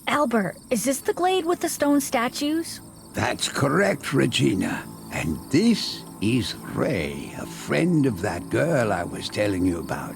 Albert, is this the glade with the stone statues? That's correct, Regina. And this is Ray, a friend of that girl I was telling you about.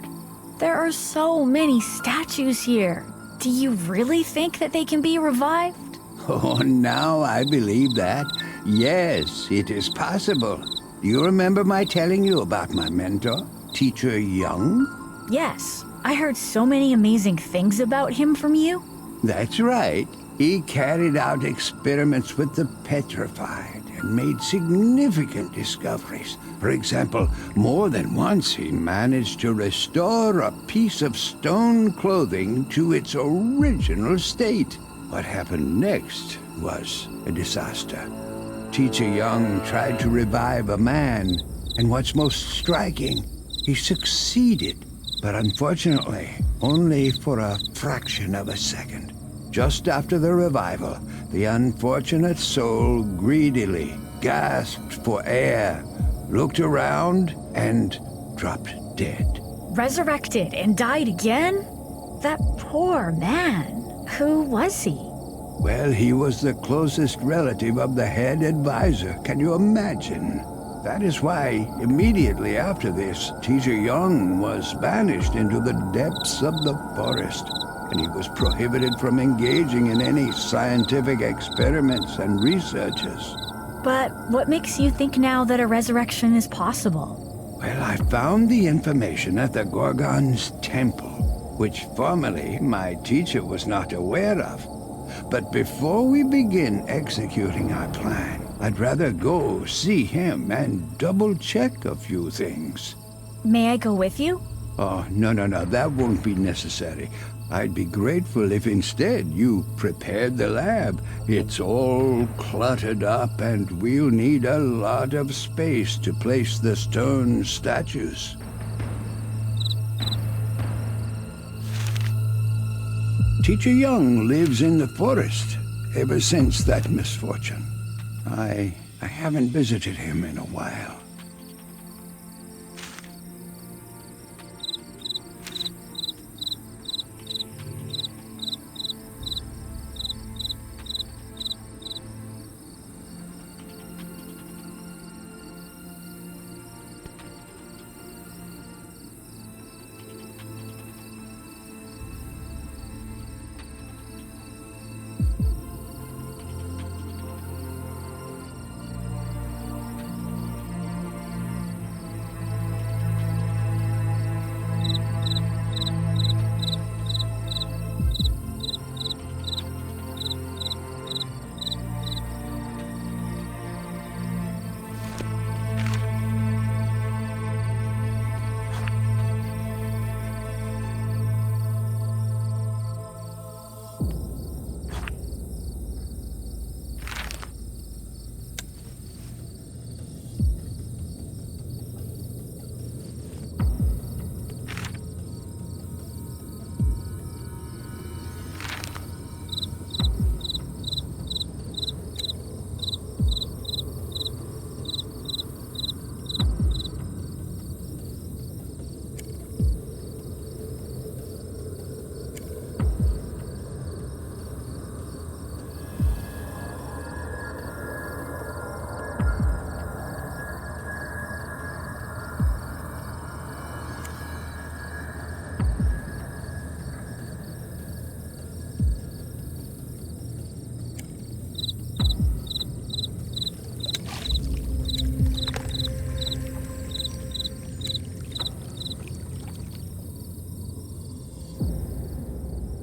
There are so many statues here. Do you really think that they can be revived? Oh, now I believe that. Yes, it is possible. Do you remember my telling you about my mentor, Teacher Young? Yes, I heard so many amazing things about him from you. That's right. He carried out experiments with the petrified and made significant discoveries. For example, more than once he managed to restore a piece of stone clothing to its original state. What happened next was a disaster. Teacher Young tried to revive a man, and what's most striking, he succeeded, but unfortunately, only for a fraction of a second. Just after the revival, the unfortunate soul greedily gasped for air, looked around, and dropped dead. Resurrected and died again? That poor man. Who was he? Well, he was the closest relative of the head advisor. Can you imagine? That is why, immediately after this, Teacher Young was banished into the depths of the forest, and he was prohibited from engaging in any scientific experiments and researches. But what makes you think now that a resurrection is possible? Well, I found the information at the Gorgon's temple, which formerly my teacher was not aware of. But before we begin executing our plan, I'd rather go see him and double-check a few things. May I go with you? Oh, no, that won't be necessary. I'd be grateful if instead you prepared the lab. It's all cluttered up and we'll need a lot of space to place the stone statues. Teacher Young lives in the forest ever since that misfortune. I haven't visited him in a while.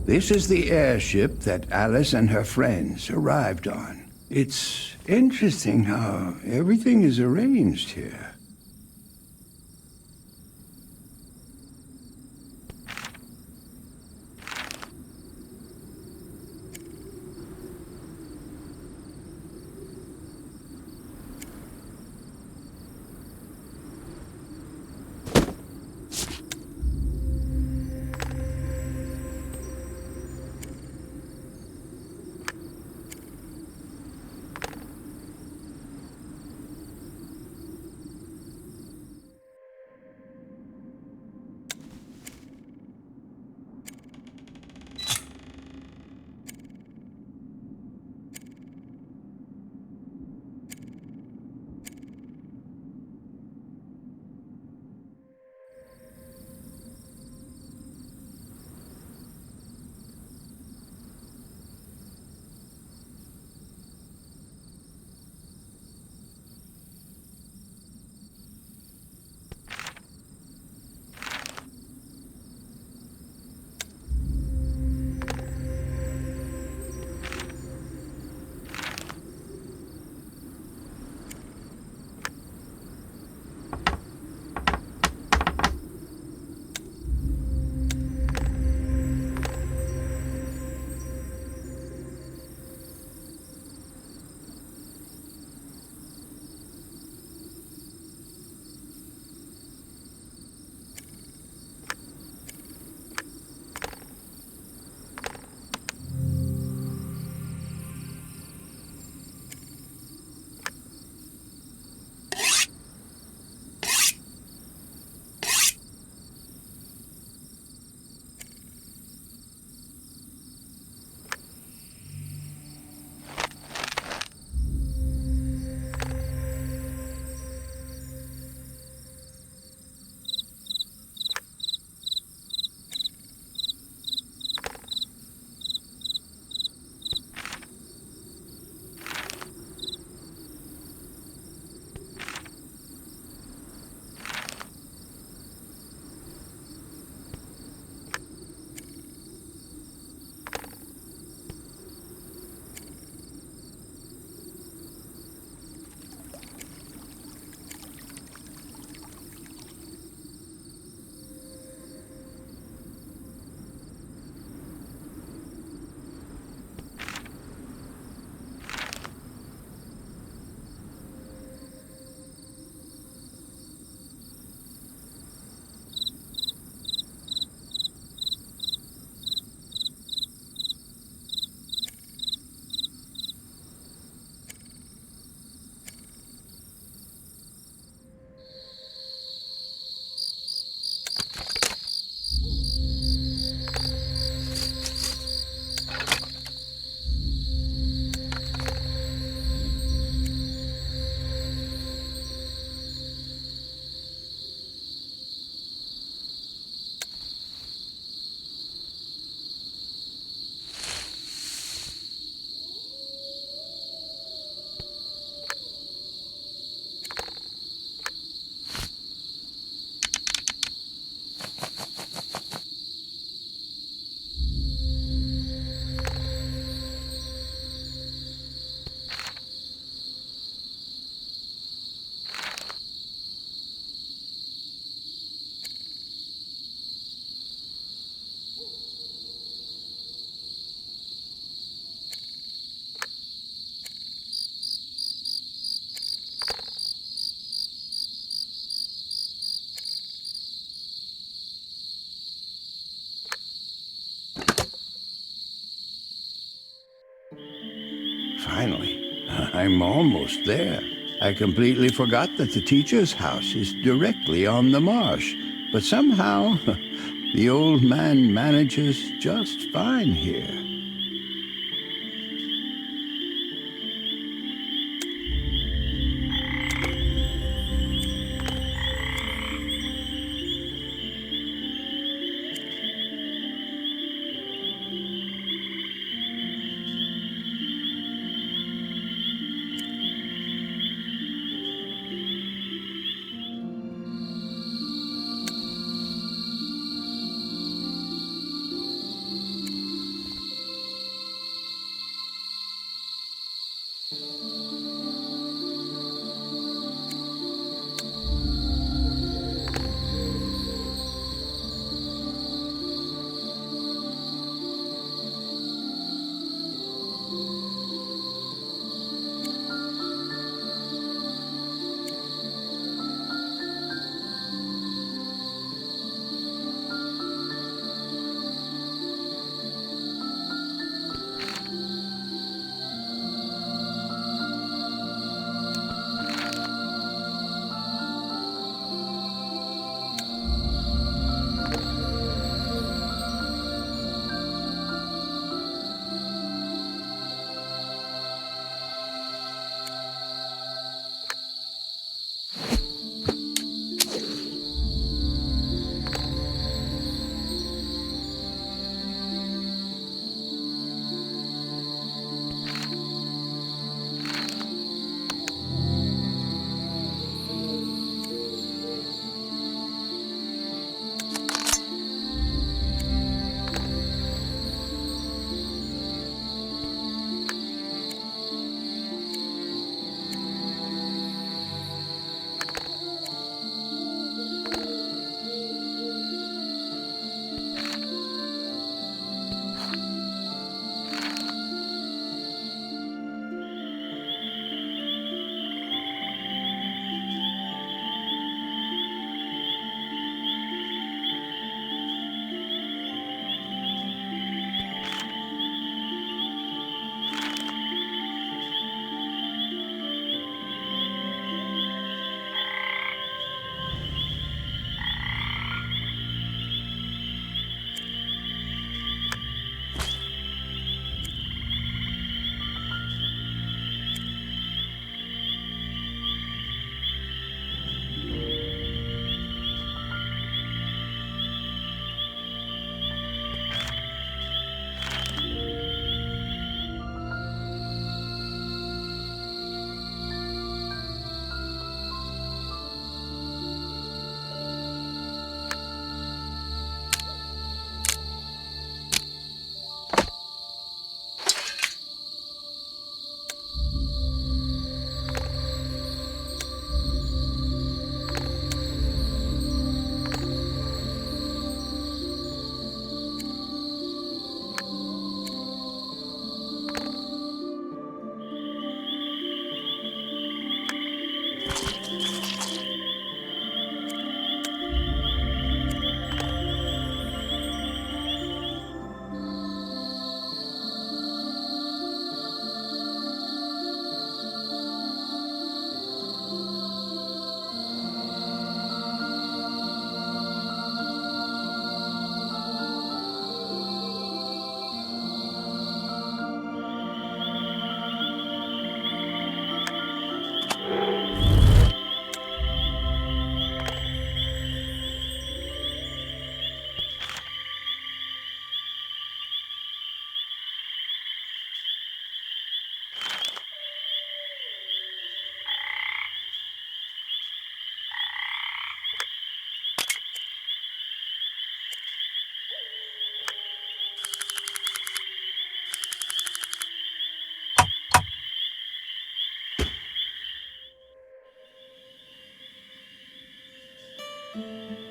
This is the airship that Alice and her friends arrived on. It's interesting how everything is arranged here. finally. I'm almost there. I completely forgot that the teacher's house is directly on the marsh, but somehow the old man manages just fine here.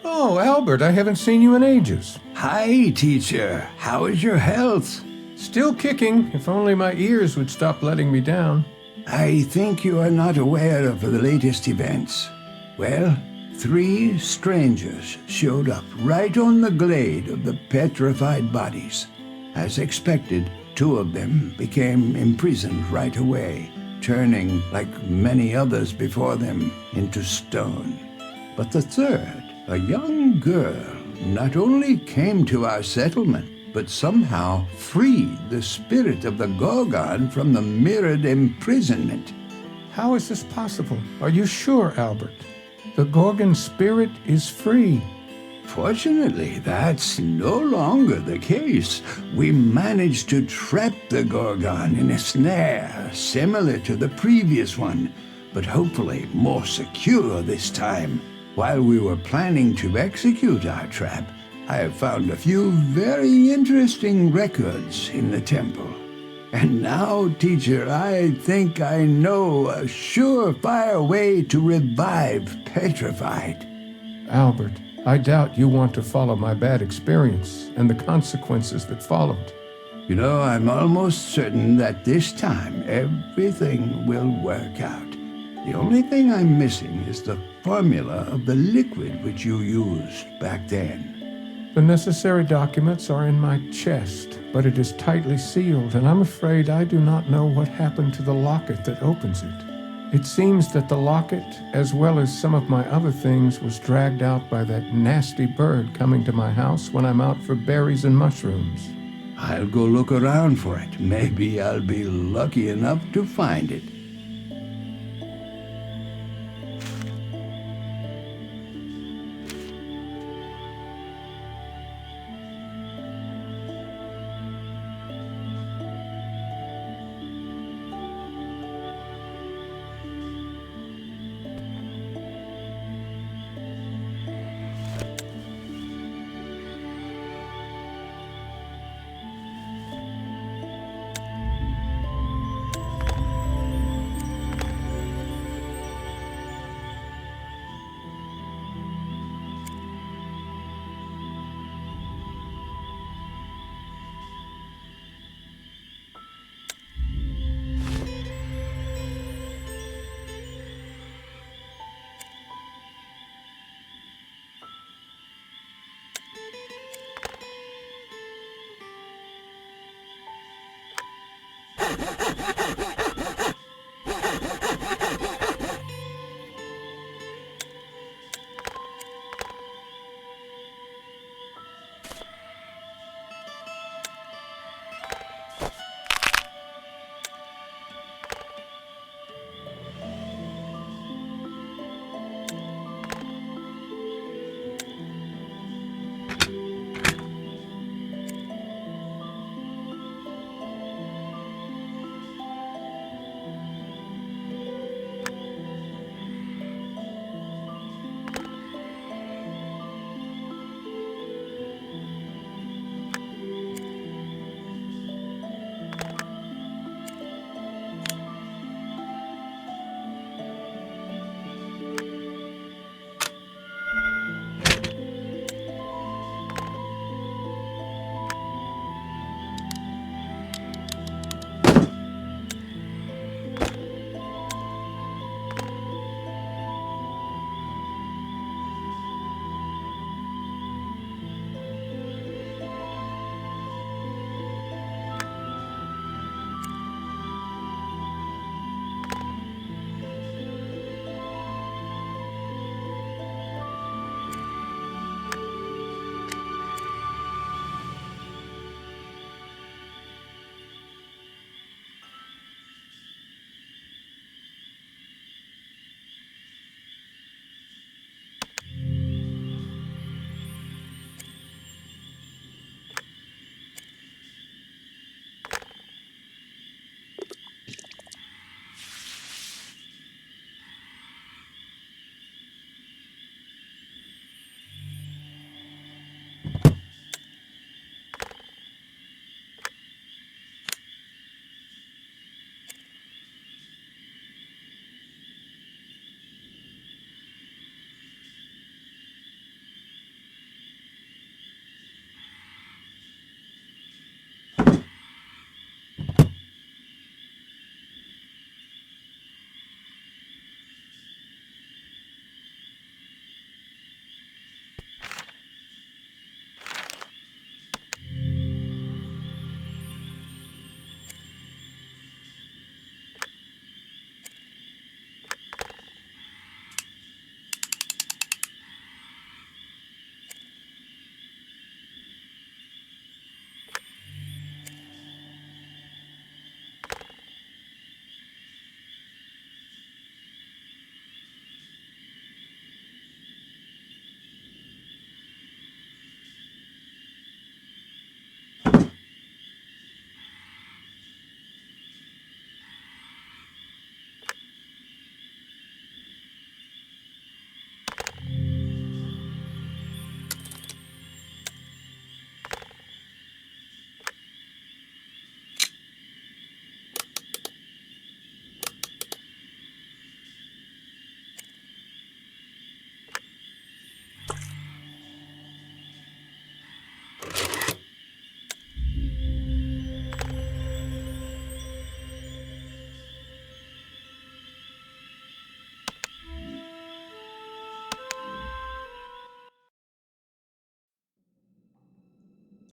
Oh, Albert, I haven't seen you in ages. Hi, teacher. How is your health? Still kicking, if only my ears would stop letting me down. I think you are not aware of the latest events. Well, 3 strangers showed up right on the glade of the petrified bodies. As expected, 2 of them became imprisoned right away, turning, like many others before them, into stone. But the 3rd, a young girl, not only came to our settlement, but somehow freed the spirit of the Gorgon from the mirrored imprisonment. How is this possible? Are you sure, Albert? The Gorgon spirit is free. Fortunately, that's no longer the case. We managed to trap the Gorgon in a snare similar to the previous one, but hopefully more secure this time. While we were planning to execute our trap, I have found a few very interesting records in the temple. And now, teacher, I think I know a surefire way to revive Petrified. Albert, I doubt you want to follow my bad experience and the consequences that followed. You know, I'm almost certain that this time everything will work out. The only thing I'm missing is the formula of the liquid which you used back then. The necessary documents are in my chest, but it is tightly sealed, and I'm afraid I do not know what happened to the locket that opens it. It seems that the locket, as well as some of my other things, was dragged out by that nasty bird coming to my house when I'm out for berries and mushrooms. I'll go look around for it. Maybe I'll be lucky enough to find it.